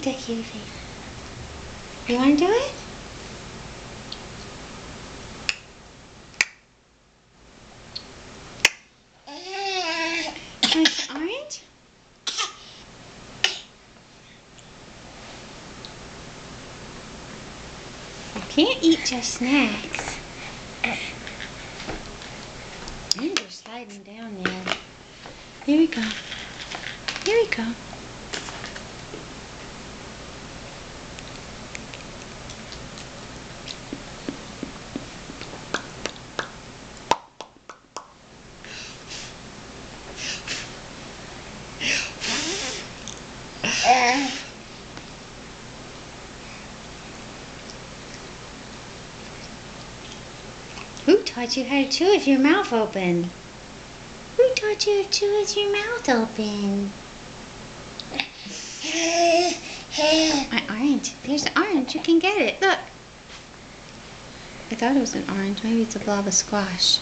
Make that cute face. You want to do it? Nice orange? You can't eat just snacks. And you're sliding down there. Here we go. Here we go. Who taught you how to chew with your mouth open? Who taught you to chew with your mouth open? An orange. There's an orange. You can get it. Look. I thought it was an orange. Maybe it's a blob of squash.